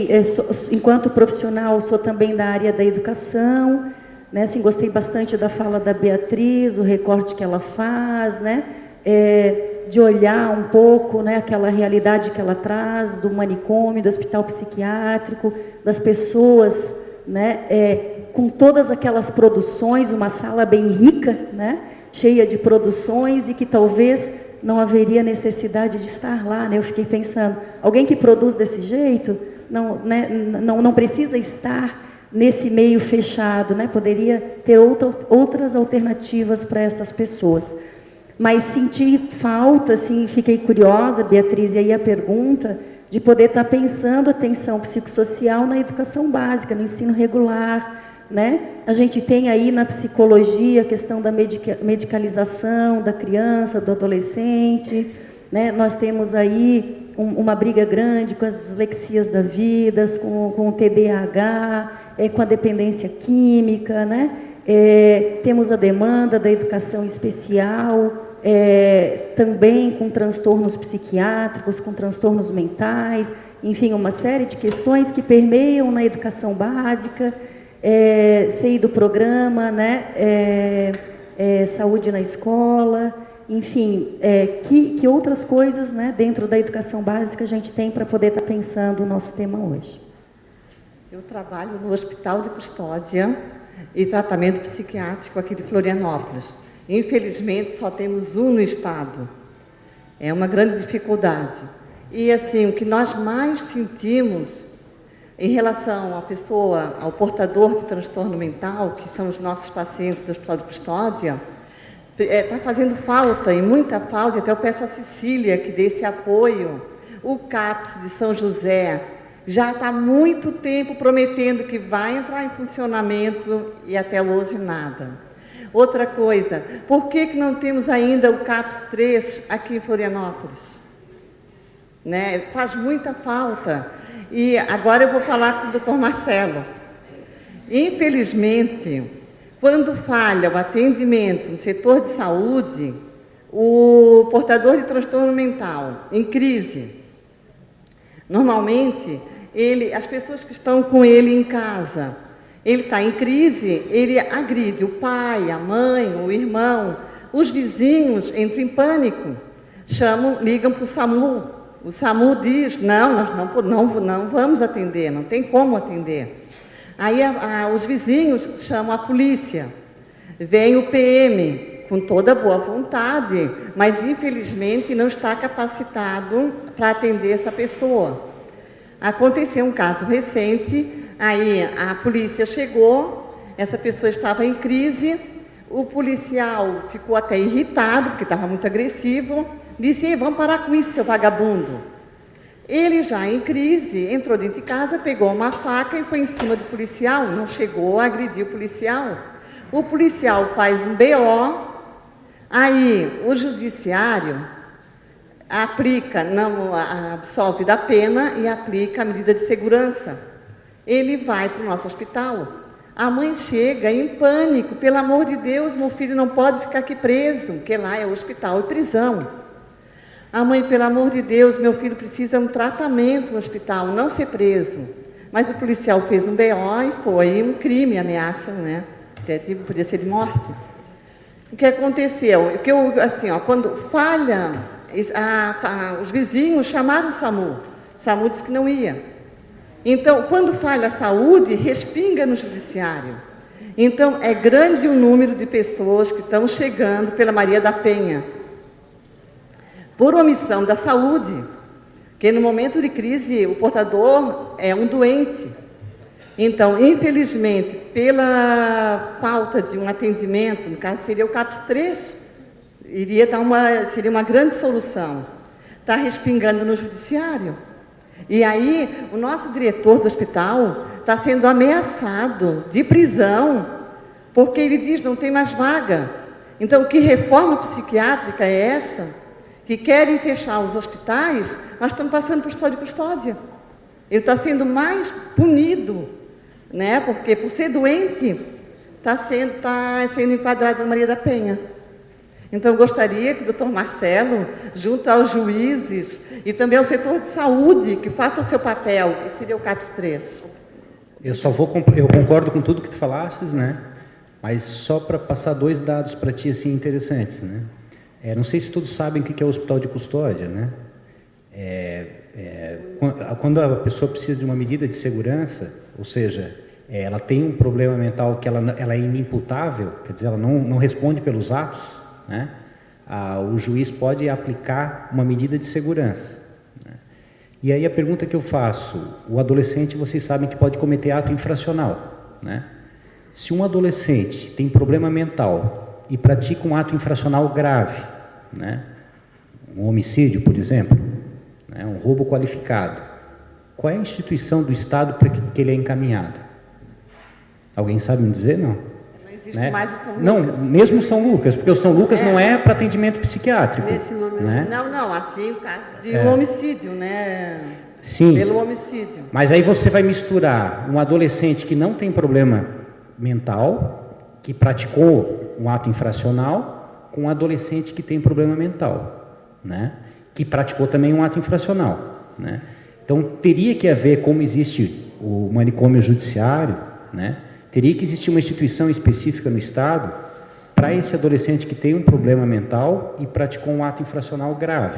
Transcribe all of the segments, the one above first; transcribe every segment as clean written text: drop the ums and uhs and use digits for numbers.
que, enquanto profissional, sou também da área da educação, né? Assim, gostei bastante da fala da Beatriz, o recorte que ela faz, né? De olhar um pouco, né, aquela realidade que ela traz do manicômio, do hospital psiquiátrico, das pessoas, né, com todas aquelas produções, uma sala bem rica, né, cheia de produções, e que talvez não haveria necessidade de estar lá, né? Eu fiquei pensando, alguém que produz desse jeito não precisa estar nesse meio fechado, né? Poderia ter outras alternativas para essas pessoas. Mas senti falta, assim, fiquei curiosa, Beatriz, e aí a pergunta, de poder estar pensando atenção psicossocial na educação básica, no ensino regular, né? A gente tem aí na psicologia a questão da medicalização da criança, do adolescente, né? Nós temos aí uma briga grande com as dislexias da vida, com o TDAH, com a dependência química, né? Temos a demanda da educação especial, também com transtornos psiquiátricos, com transtornos mentais, enfim, uma série de questões que permeiam na educação básica, sei do programa, né? Saúde na escola, enfim, que outras coisas, né, dentro da educação básica a gente tem para poder estar pensando o nosso tema hoje. Eu trabalho no Hospital de Custódia e Tratamento Psiquiátrico aqui de Florianópolis. Infelizmente, só temos um no estado. É uma grande dificuldade. E, assim, o que nós mais sentimos em relação à pessoa, ao portador de transtorno mental, que são os nossos pacientes do Hospital de Custódia, está fazendo falta, e muita falta, até eu peço a Cecília que dê esse apoio. O CAPS de São José já está há muito tempo prometendo que vai entrar em funcionamento e até hoje nada. Outra coisa, por que não temos ainda o CAPS 3 aqui em Florianópolis? Né? Faz muita falta. E agora eu vou falar com o Dr. Marcelo. Infelizmente, quando falha o atendimento no setor de saúde, o portador de transtorno mental em crise, normalmente, as pessoas que estão com ele em casa, ele está em crise, ele agride o pai, a mãe, o irmão, os vizinhos entram em pânico, ligam para o SAMU. O SAMU diz, nós não vamos atender, não tem como atender. Aí os vizinhos chamam a polícia, vem o PM, com toda boa vontade, mas infelizmente não está capacitado para atender essa pessoa. Aconteceu um caso recente. Aí a polícia chegou, essa pessoa estava em crise, o policial ficou até irritado, porque estava muito agressivo, disse, vamos parar com isso, seu vagabundo. Ele já em crise, entrou dentro de casa, pegou uma faca e foi em cima do policial, não chegou a agredir o policial. O policial faz um BO, aí o judiciário aplica, não absolve da pena e aplica a medida de segurança. Ele vai para o nosso hospital. A mãe chega em pânico, pelo amor de Deus, meu filho não pode ficar aqui preso, porque lá é hospital e prisão. A mãe, pelo amor de Deus, meu filho precisa de um tratamento no hospital, não ser preso. Mas o policial fez um BO e foi um crime, ameaça, né? Até podia ser de morte. O que aconteceu? Quando falha, os vizinhos chamaram o SAMU. O SAMU disse que não ia. Então, quando falha a saúde, respinga no judiciário. Então, é grande o número de pessoas que estão chegando pela Maria da Penha, por omissão da saúde, que no momento de crise o portador é um doente. Então, infelizmente, pela falta de um atendimento, no caso seria o CAPS 3, seria uma grande solução. Está respingando no judiciário. E aí, o nosso diretor do hospital está sendo ameaçado de prisão, porque ele diz não tem mais vaga. Então, que reforma psiquiátrica é essa? Que querem fechar os hospitais, nós estamos passando para o hospital de Custódia. Ele está sendo mais punido, né? Porque por ser doente, está sendo enquadrado na Maria da Penha. Então, eu gostaria que o doutor Marcelo, junto aos juízes e também ao setor de saúde, que faça o seu papel, que seria o CAPS 3. Eu concordo com tudo que tu falastes, né? Mas só para passar 2 dados para ti assim interessantes, né? Não sei se todos sabem o que é o hospital de custódia, né? Quando a pessoa precisa de uma medida de segurança, ou seja, ela tem um problema mental que ela é inimputável, quer dizer, ela não responde pelos atos, né? O juiz pode aplicar uma medida de segurança. Né? E aí a pergunta que eu faço, o adolescente, vocês sabem que pode cometer ato infracional, né? Se um adolescente tem problema mental e pratica um ato infracional grave, né? Um homicídio, por exemplo, né? Um roubo qualificado, qual é a instituição do Estado para que ele é encaminhado? Alguém sabe me dizer? Não. Né? Mais o São Lucas. Não, mesmo São Lucas, porque o São Lucas não é para atendimento psiquiátrico. Nesse momento. Né? Não, assim o caso de um homicídio, né? Sim. Pelo homicídio. Mas aí você vai misturar um adolescente que não tem problema mental, que praticou um ato infracional, com um adolescente que tem problema mental, né? Que praticou também um ato infracional, né? Então teria que haver, como existe o manicômio judiciário, né? Teria que existir uma instituição específica no Estado para esse adolescente que tem um problema mental e praticou um ato infracional grave,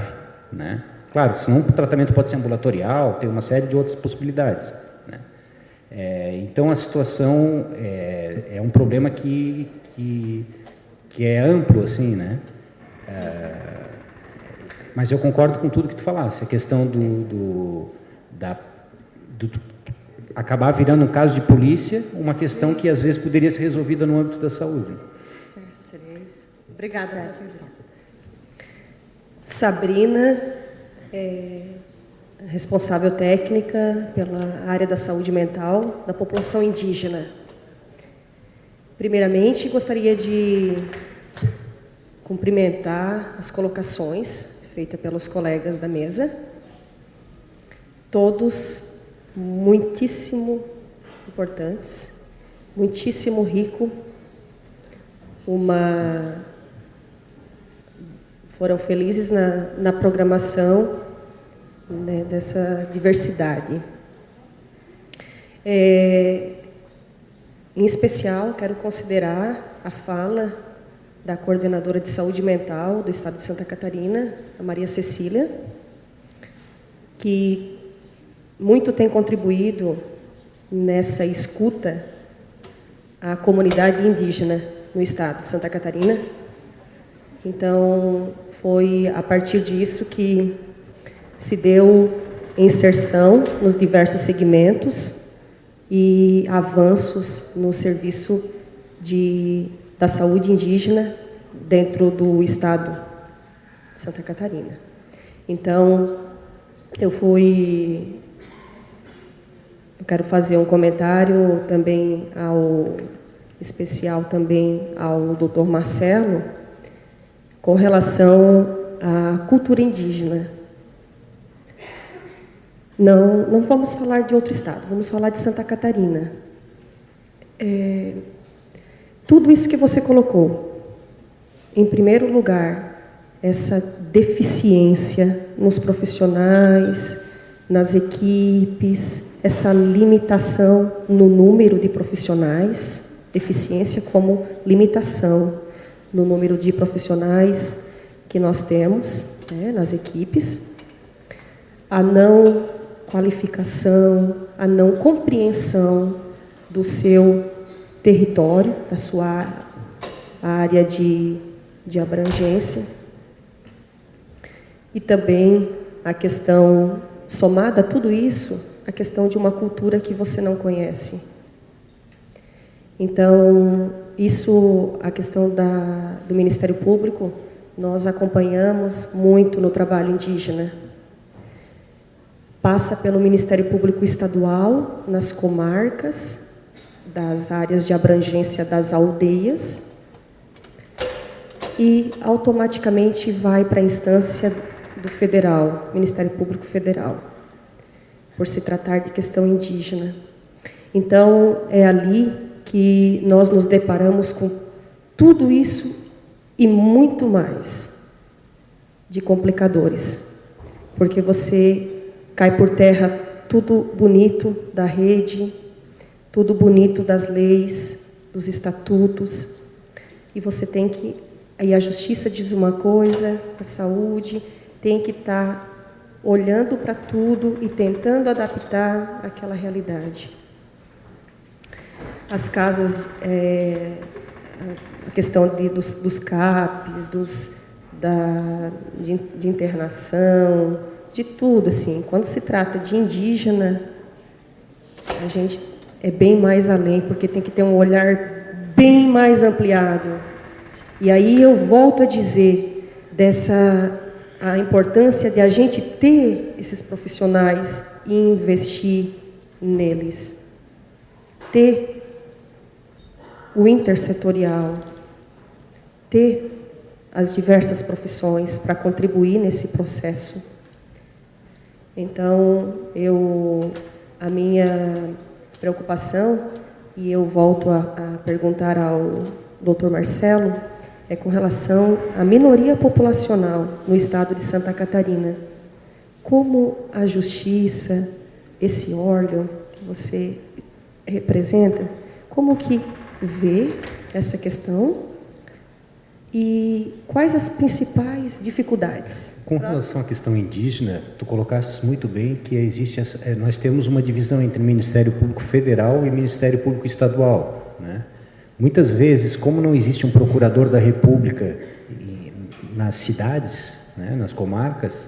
né? Claro, senão o tratamento pode ser ambulatorial, tem uma série de outras possibilidades, né? Então a situação é um problema que é amplo, assim, né? Mas eu concordo com tudo que tu falaste, a questão do acabar virando um caso de polícia, uma questão que às vezes poderia ser resolvida no âmbito da saúde. Certo, seria isso. Obrigada pela atenção. Sabrina, responsável técnica pela área da saúde mental da população indígena. Primeiramente, gostaria de cumprimentar as colocações feitas pelos colegas da mesa, todos muitíssimo importantes, muitíssimo rico, foram felizes na programação, né, dessa diversidade. Em especial, quero considerar a fala da coordenadora de saúde mental do Estado de Santa Catarina, a Maria Cecília, que muito tem contribuído nessa escuta à comunidade indígena no Estado de Santa Catarina. Então, foi a partir disso que se deu inserção nos diversos segmentos e avanços no serviço da saúde indígena dentro do Estado de Santa Catarina. Então, eu quero fazer um comentário também especial também ao Dr. Marcelo com relação à cultura indígena. Não vamos falar de outro estado, vamos falar de Santa Catarina. Tudo isso que você colocou, em primeiro lugar, essa deficiência nos profissionais, nas equipes, essa limitação no número de profissionais, deficiência como limitação no número de profissionais que nós temos, né, nas equipes, a não qualificação, a não compreensão do seu território, da sua área de abrangência, e também a questão, somada a tudo isso, a questão de uma cultura que você não conhece. Então, isso, a questão do Ministério Público, nós acompanhamos muito no trabalho indígena. Passa pelo Ministério Público Estadual, nas comarcas, das áreas de abrangência das aldeias, e automaticamente vai para a instância do Federal, Ministério Público Federal, por se tratar de questão indígena. Então, é ali que nós nos deparamos com tudo isso e muito mais de complicadores, porque você cai por terra tudo bonito da rede, tudo bonito das leis, dos estatutos, e você tem que, aí a justiça diz uma coisa, a saúde tem que estar olhando para tudo e tentando adaptar aquela realidade. As casas, a questão dos CAPs, de internação, de tudo, assim. Quando se trata de indígena, a gente é bem mais além, porque tem que ter um olhar bem mais ampliado. E aí eu volto a dizer a importância de a gente ter esses profissionais e investir neles. Ter o intersetorial, ter as diversas profissões para contribuir nesse processo. Então, a minha preocupação, e eu volto a perguntar ao Dr. Marcelo, é com relação à minoria populacional no estado de Santa Catarina. Como a justiça, esse órgão que você representa, como que vê essa questão e quais as principais dificuldades? Com relação à questão indígena, tu colocaste muito bem que existe nós temos uma divisão entre Ministério Público Federal e Ministério Público Estadual, né? Muitas vezes, como não existe um procurador da República nas cidades, né, nas comarcas,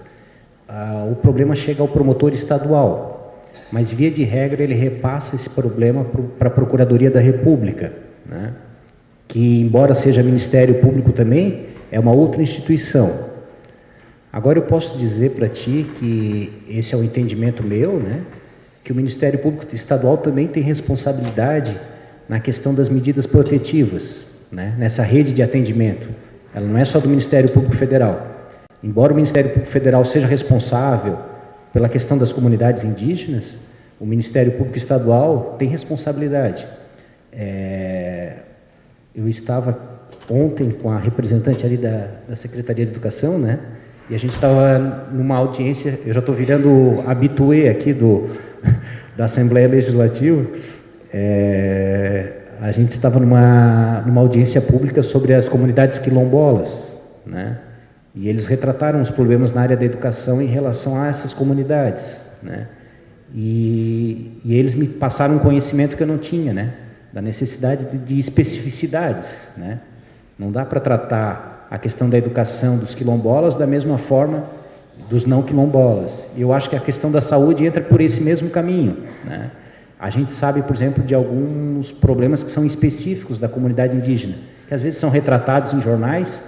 o problema chega ao promotor estadual. Mas, via de regra, ele repassa esse problema para a Procuradoria da República, né, que, embora seja Ministério Público também, é uma outra instituição. Agora, eu posso dizer para ti que esse é o entendimento meu, né, que o Ministério Público Estadual também tem responsabilidade na questão das medidas protetivas, né, nessa rede de atendimento. Ela não é só do Ministério Público Federal. Embora o Ministério Público Federal seja responsável pela questão das comunidades indígenas, o Ministério Público Estadual tem responsabilidade. Eu estava ontem com a representante ali da Secretaria de Educação, né, e a gente estava numa audiência, eu já estou virando habitué aqui da Assembleia Legislativa. A gente estava numa audiência pública sobre as comunidades quilombolas, né? E eles retrataram os problemas na área da educação em relação a essas comunidades, né? E eles me passaram um conhecimento que eu não tinha, né? Da necessidade de especificidades, né? Não dá para tratar a questão da educação dos quilombolas da mesma forma dos não quilombolas. E eu acho que a questão da saúde entra por esse mesmo caminho, né? A gente sabe, por exemplo, de alguns problemas que são específicos da comunidade indígena, que às vezes são retratados em jornais,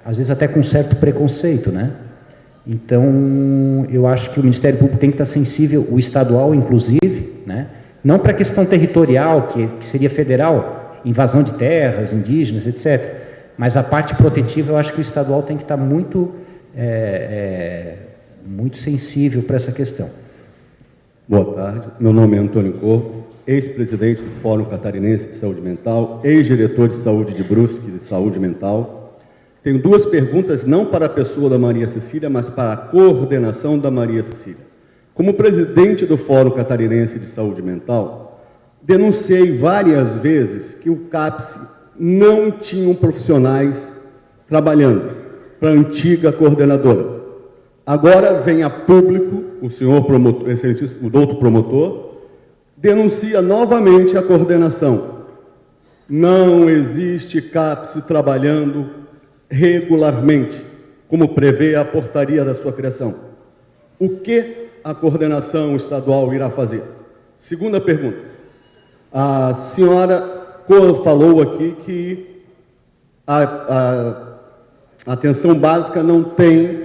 às vezes até com certo preconceito, né? Então, eu acho que o Ministério Público tem que estar sensível, o estadual, inclusive, né? Não para a questão territorial, que seria federal, invasão de terras, indígenas, etc. Mas a parte protetiva, eu acho que o estadual tem que estar muito sensível para essa questão. Boa tarde, meu nome é Antônio Corvo, ex-presidente do Fórum Catarinense de Saúde Mental, ex-diretor de saúde de Brusque de Saúde Mental. Tenho duas perguntas, não para a pessoa da Maria Cecília, mas para a coordenação da Maria Cecília. Como presidente do Fórum Catarinense de Saúde Mental, denunciei várias vezes que o CAPS não tinha profissionais trabalhando para a antiga coordenadora. Agora vem a público, o senhor promotor, excelentíssimo, o doutor promotor, denuncia novamente a coordenação. Não existe CAPS trabalhando regularmente, como prevê a portaria da sua criação. O que a coordenação estadual irá fazer? Segunda pergunta. A senhora falou aqui que a atenção básica não tem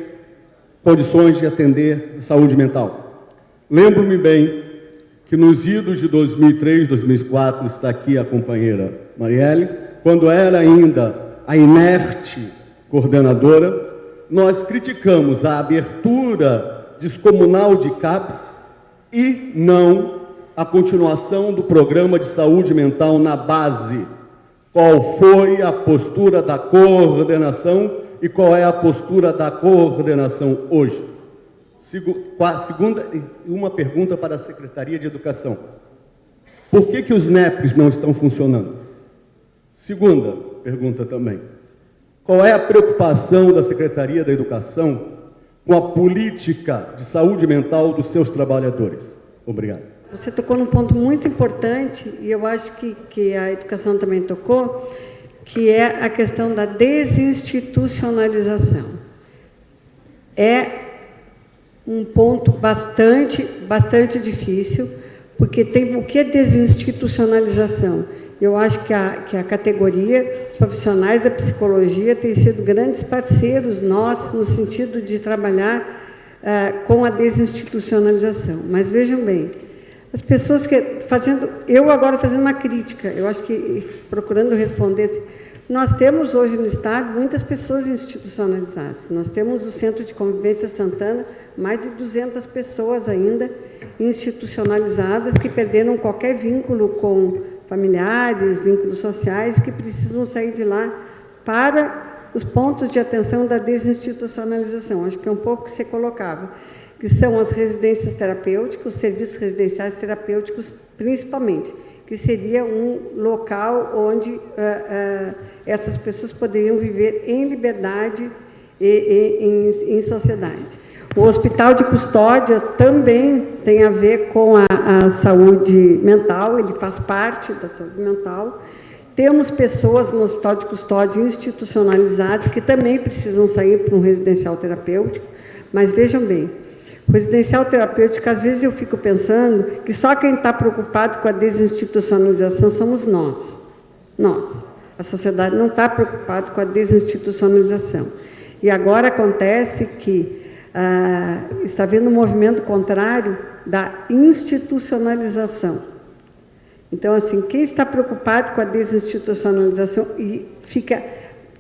condições de atender saúde mental. Lembro-me bem que nos idos de 2003, 2004, está aqui a companheira Marielle, quando era ainda a inerte coordenadora, nós criticamos a abertura descomunal de CAPS e não a continuação do programa de saúde mental na base, Qual foi a postura da coordenação e qual é a postura da coordenação hoje? Segunda, uma pergunta para a Secretaria de Educação. Por que os NEPs não estão funcionando? Segunda pergunta também. Qual é a preocupação da Secretaria da Educação com a política de saúde mental dos seus trabalhadores? Obrigado. Você tocou num ponto muito importante, e eu acho que a educação também tocou, que é a questão da desinstitucionalização. É um ponto bastante difícil, porque tem o que é desinstitucionalização? Eu acho que a categoria, os profissionais da psicologia têm sido grandes parceiros nossos no sentido de trabalhar com a desinstitucionalização. Mas vejam bem, as pessoas eu agora fazendo uma crítica, eu acho que procurando responder, nós temos hoje no Estado muitas pessoas institucionalizadas. Nós temos o Centro de Convivência Santana, mais de 200 pessoas ainda institucionalizadas que perderam qualquer vínculo com familiares, vínculos sociais, que precisam sair de lá para os pontos de atenção da desinstitucionalização. Acho que é um pouco que você colocava, que são as residências terapêuticas, os serviços residenciais terapêuticos, principalmente, que seria um local onde essas pessoas poderiam viver em liberdade e em sociedade. O hospital de custódia também tem a ver com a saúde mental, ele faz parte da saúde mental. Temos pessoas no hospital de custódia institucionalizadas que também precisam sair para um residencial terapêutico, mas vejam bem, o residencial terapêutico, às vezes eu fico pensando que só quem está preocupado com a desinstitucionalização somos nós. Nós. A sociedade não está preocupada com a desinstitucionalização. E agora acontece que está havendo um movimento contrário da institucionalização. Então, assim, quem está preocupado com a desinstitucionalização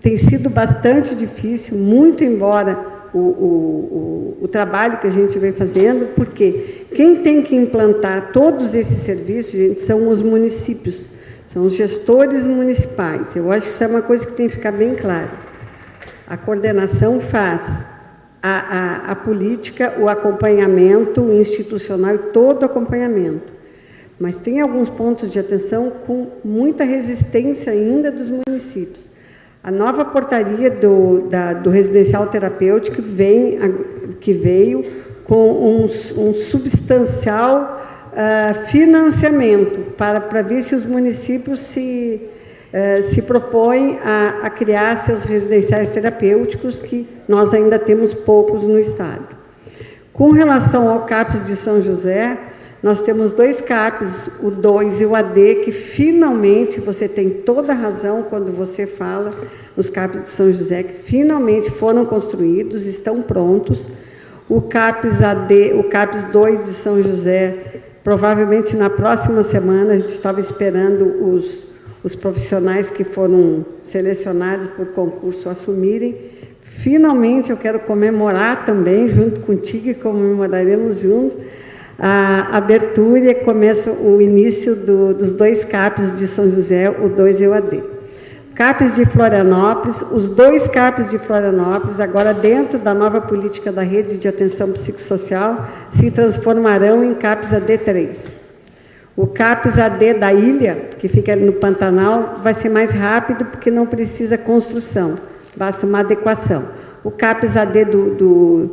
tem sido bastante difícil, muito embora o trabalho que a gente vem fazendo, porque quem tem que implantar todos esses serviços, gente, são os municípios, são os gestores municipais. Eu acho que isso é uma coisa que tem que ficar bem claro. A coordenação faz a política, o acompanhamento institucional e todo o acompanhamento. Mas tem alguns pontos de atenção com muita resistência ainda dos municípios. A nova portaria do residencial terapêutico que veio com um substancial financiamento para ver se os municípios se propõem a criar seus residenciais terapêuticos, que nós ainda temos poucos no Estado. Com relação ao CAPS de São José, nós temos 2 CAPs, o 2 e o AD, que finalmente, você tem toda a razão quando você fala nos CAPs de São José, que finalmente foram construídos, estão prontos. O CAPs AD, o CAPs 2 de São José, provavelmente na próxima semana, a gente estava esperando os profissionais que foram selecionados por concurso assumirem. Finalmente, eu quero comemorar também, junto contigo, e comemoraremos junto, a abertura e começa o início dos 2 CAPs de São José, o 2 e o AD. CAPs de Florianópolis, os 2 CAPs de Florianópolis, agora dentro da nova política da rede de atenção psicossocial, se transformarão em CAPs AD3. O CAPs AD da ilha, que fica ali no Pantanal, vai ser mais rápido porque não precisa construção, basta uma adequação. O CAPs AD do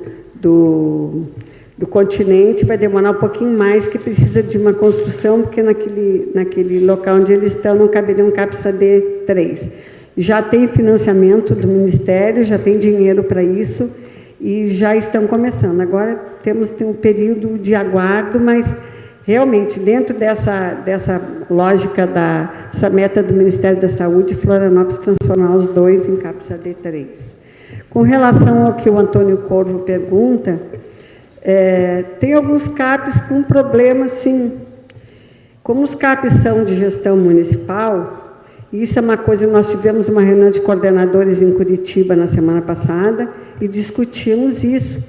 continente vai demorar um pouquinho mais, que precisa de uma construção, porque naquele local onde eles estão não caberia um CAPs AD3. Já tem financiamento do Ministério, já tem dinheiro para isso e já estão começando. Agora tem um período de aguardo, mas realmente, dentro dessa lógica dessa meta do Ministério da Saúde, Florianópolis transformar os 2 em CAPs AD3. Com relação ao que o Antônio Corvo pergunta, tem alguns CAPs com problema, sim. Como os CAPs são de gestão municipal, isso é uma coisa, nós tivemos uma reunião de coordenadores em Curitiba na semana passada e discutimos isso.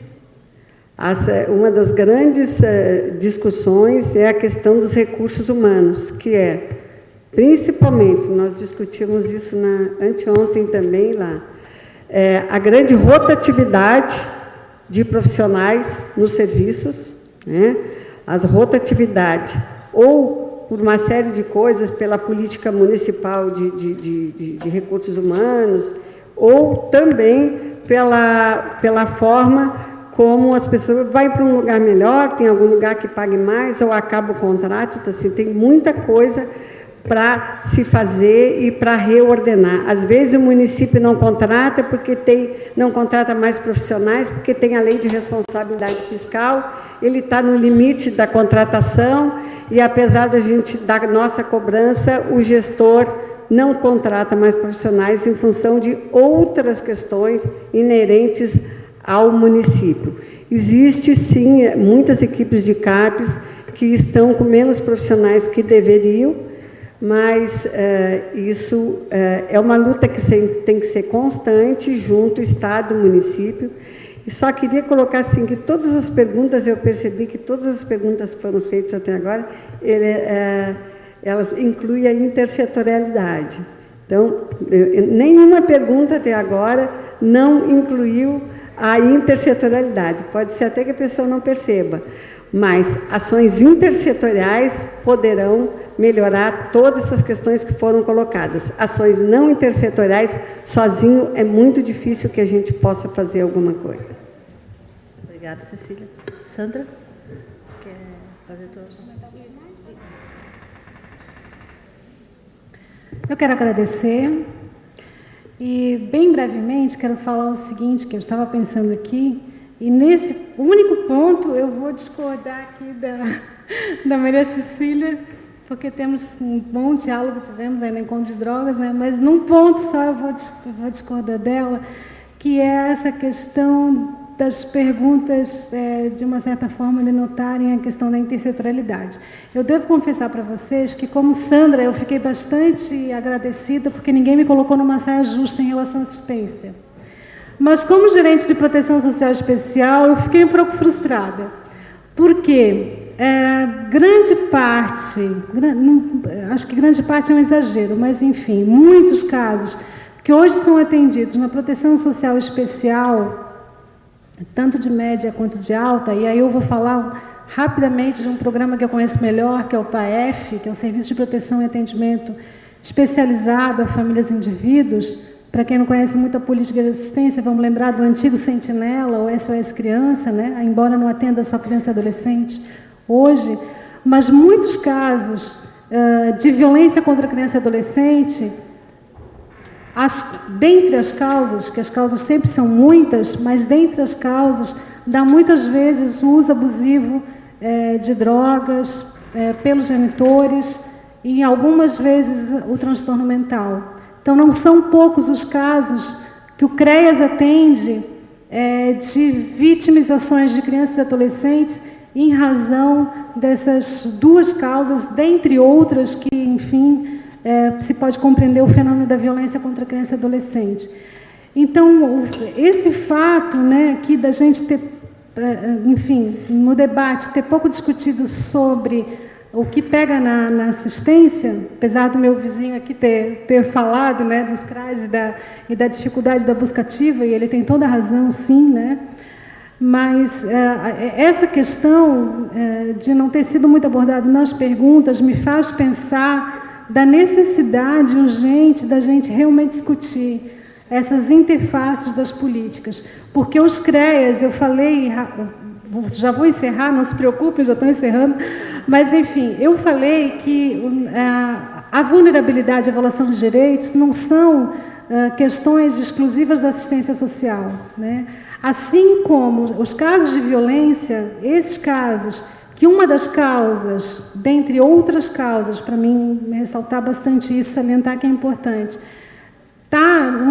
Uma das grandes discussões é a questão dos recursos humanos, que Principalmente, nós discutimos isso anteontem também lá, a grande rotatividade de profissionais nos serviços, né? As rotatividades, ou por uma série de coisas, pela política municipal de recursos humanos, ou também pela forma como as pessoas vão para um lugar melhor, tem algum lugar que pague mais, ou acaba o contrato. Então, assim, tem muita coisa para se fazer e para reordenar. Às vezes o município não contrata não contrata mais profissionais, porque tem a lei de responsabilidade fiscal, ele está no limite da contratação, e apesar da nossa cobrança, o gestor não contrata mais profissionais em função de outras questões inerentes ao município. Existe, sim, muitas equipes de CAPES que estão com menos profissionais que deveriam, mas isso é uma luta que tem que ser constante junto ao Estado e município. E só queria colocar assim, que todas as perguntas, eu percebi que todas as perguntas que foram feitas até agora, elas incluem a intersetorialidade. Então, nenhuma pergunta até agora não incluiu a intersetorialidade. Pode ser até que a pessoa não perceba, mas ações intersetoriais poderão melhorar todas essas questões que foram colocadas. Ações não intersetoriais, sozinho, é muito difícil que a gente possa fazer alguma coisa. Obrigada, Cecília. Sandra, quer fazer todos os comentários? Eu quero agradecer e, bem brevemente, quero falar o seguinte, que eu estava pensando aqui, e nesse único ponto eu vou discordar aqui da Maria Cecília, porque temos um bom diálogo, tivemos aí no encontro de drogas, né? Mas num ponto só eu vou discordar dela, que é essa questão das perguntas, de uma certa forma, denotarem a questão da intersetorialidade. Eu devo confessar para vocês que, como Sandra, eu fiquei bastante agradecida, porque ninguém me colocou numa saia justa em relação à assistência. Mas, como gerente de proteção social especial, eu fiquei um pouco frustrada, porque grande parte, acho que grande parte é um exagero, mas, enfim, muitos casos que hoje são atendidos na proteção social especial, tanto de média quanto de alta, e aí eu vou falar rapidamente de um programa que eu conheço melhor, que é o PAEF, que é o Serviço de Proteção e Atendimento Especializado a Famílias e Indivíduos. Para quem não conhece muito a política de assistência, vamos lembrar do antigo Sentinela, o SOS Criança, né? Embora não atenda só criança e adolescente hoje, mas muitos casos de violência contra criança e adolescente, dentre as causas, que as causas sempre são muitas, mas dentre as causas, dá muitas vezes o uso abusivo de drogas pelos genitores e, algumas vezes, o transtorno mental. Então, não são poucos os casos que o CREAS atende de vitimizações de crianças e adolescentes em razão dessas duas causas, dentre outras que, enfim, se pode compreender o fenômeno da violência contra a criança e adolescente. Então, esse fato, né, aqui da gente ter, enfim, no debate, ter pouco discutido sobre o que pega na assistência, apesar do meu vizinho aqui ter falado, né, dos CRAs e da dificuldade da busca ativa, e ele tem toda a razão, sim, né? Mas essa questão de não ter sido muito abordada nas perguntas me faz pensar da necessidade urgente da gente realmente discutir essas interfaces das políticas. Porque os CREAS, eu falei, já vou encerrar, não se preocupem, já estou encerrando, mas, enfim, eu falei que a vulnerabilidade e a violação de direitos não são questões exclusivas da assistência social, né? Assim como os casos de violência, esses casos, que uma das causas, dentre outras causas, para mim ressaltar bastante isso, salientar que é importante,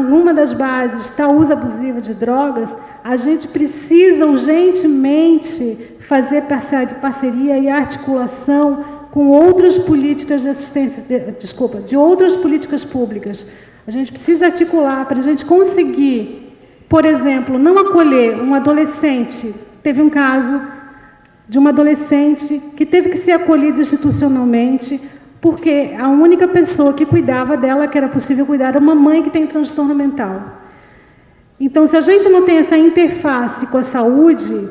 numa das bases está o uso abusivo de drogas, a gente precisa urgentemente fazer parceria e articulação com outras políticas de assistência, de outras políticas públicas. A gente precisa articular para a gente conseguir, por exemplo, não acolher um adolescente. Teve um caso de uma adolescente que teve que ser acolhida institucionalmente porque a única pessoa que cuidava dela, que era possível cuidar, era uma mãe que tem transtorno mental. Então, se a gente não tem essa interface com a saúde,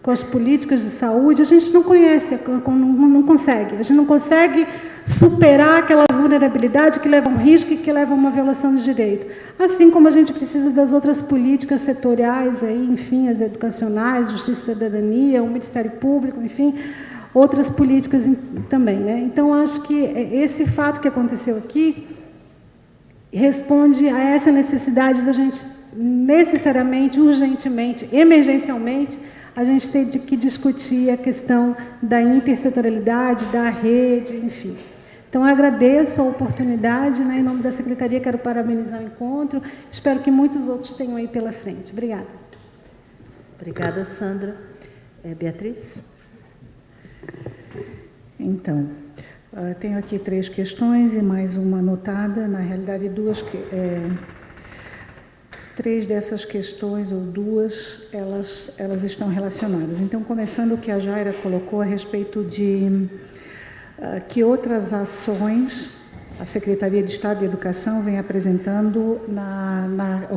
com as políticas de saúde, a gente não conhece, não consegue. A gente não consegue superar aquela vulnerabilidade que leva a um risco e que leva a uma violação de direito. Assim como a gente precisa das outras políticas setoriais, aí, enfim, as educacionais, Justiça e Cidadania, o Ministério Público, enfim, outras políticas também, né? Então, acho que esse fato que aconteceu aqui responde a essa necessidade da gente necessariamente, urgentemente, emergencialmente, a gente tem que discutir a questão da intersetorialidade, da rede, enfim. Então, eu agradeço a oportunidade, né, em nome da Secretaria, quero parabenizar o encontro, espero que muitos outros tenham aí pela frente. Obrigada. Obrigada, Sandra. Beatriz? Então, tenho aqui 3 questões e mais uma anotada, na realidade 3 dessas questões, ou 2, elas estão relacionadas. Então, começando o que a Jaira colocou a respeito de que outras ações a Secretaria de Estado de Educação vem apresentando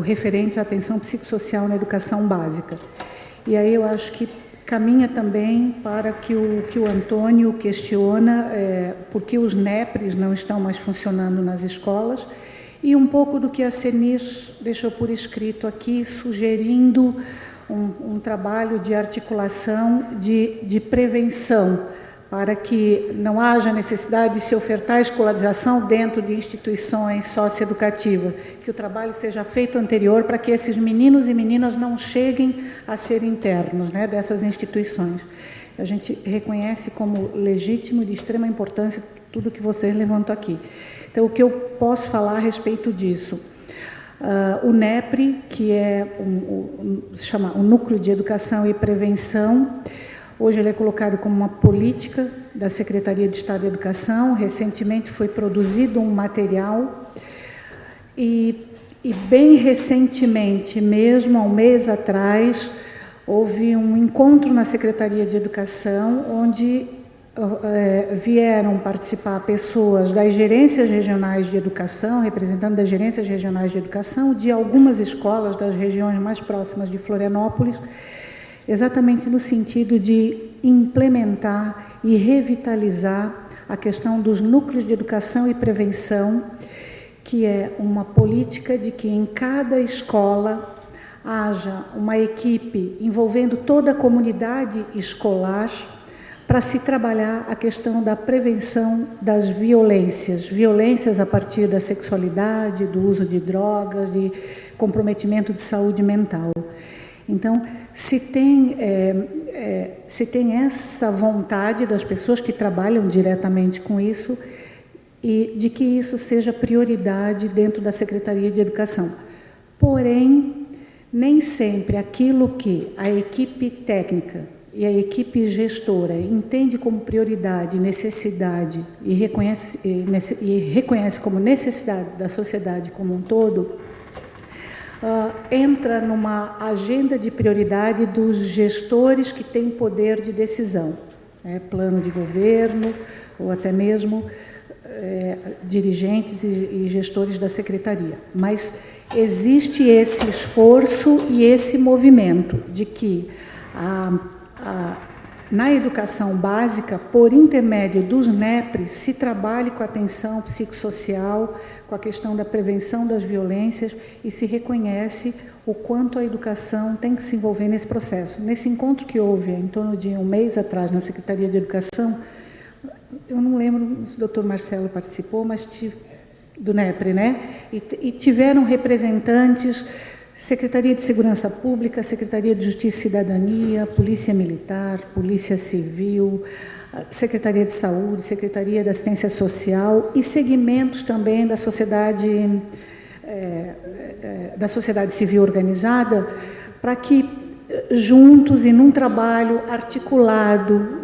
referentes à atenção psicossocial na educação básica. E aí eu acho que caminha também para que o Antônio questiona por que os NEPRs não estão mais funcionando nas escolas, e um pouco do que a Senir deixou por escrito aqui, sugerindo um trabalho de articulação de prevenção, para que não haja necessidade de se ofertar escolarização dentro de instituições socioeducativas, que o trabalho seja feito anterior para que esses meninos e meninas não cheguem a ser internos, né, dessas instituições. A gente reconhece como legítimo e de extrema importância tudo que vocês levantam aqui. Então, o que eu posso falar a respeito disso? O NEPRE, que se chama o Núcleo de Educação e Prevenção, hoje ele é colocado como uma política da Secretaria de Estado de Educação. Recentemente foi produzido um material e bem recentemente, mesmo há um mês atrás, houve um encontro na Secretaria de Educação, onde vieram participar pessoas das gerências regionais de educação, representando das gerências regionais de educação, de algumas escolas das regiões mais próximas de Florianópolis, exatamente no sentido de implementar e revitalizar a questão dos núcleos de educação e prevenção, que é uma política de que em cada escola haja uma equipe envolvendo toda a comunidade escolar para se trabalhar a questão da prevenção das violências a partir da sexualidade, do uso de drogas, de comprometimento de saúde mental. Então, se tem essa vontade das pessoas que trabalham diretamente com isso e de que isso seja prioridade dentro da Secretaria de Educação. Porém, nem sempre aquilo que a equipe técnica e a equipe gestora entende como prioridade, necessidade e reconhece como necessidade da sociedade como um todo, entra numa agenda de prioridade dos gestores que têm poder de decisão, plano de governo ou até mesmo dirigentes e gestores da secretaria. Mas existe esse esforço e esse movimento de que na educação básica, por intermédio dos NEPRs, se trabalhe com a atenção psicossocial, com a questão da prevenção das violências e se reconhece o quanto a educação tem que se envolver nesse processo. Nesse encontro que houve em torno de um mês atrás na Secretaria de Educação, eu não lembro se o doutor Marcelo participou, mas do NEPRE, né? E tiveram representantes, Secretaria de Segurança Pública, Secretaria de Justiça e Cidadania, Polícia Militar, Polícia Civil, Secretaria de Saúde, Secretaria de Assistência Social e segmentos também da sociedade civil organizada, para que juntos e num trabalho articulado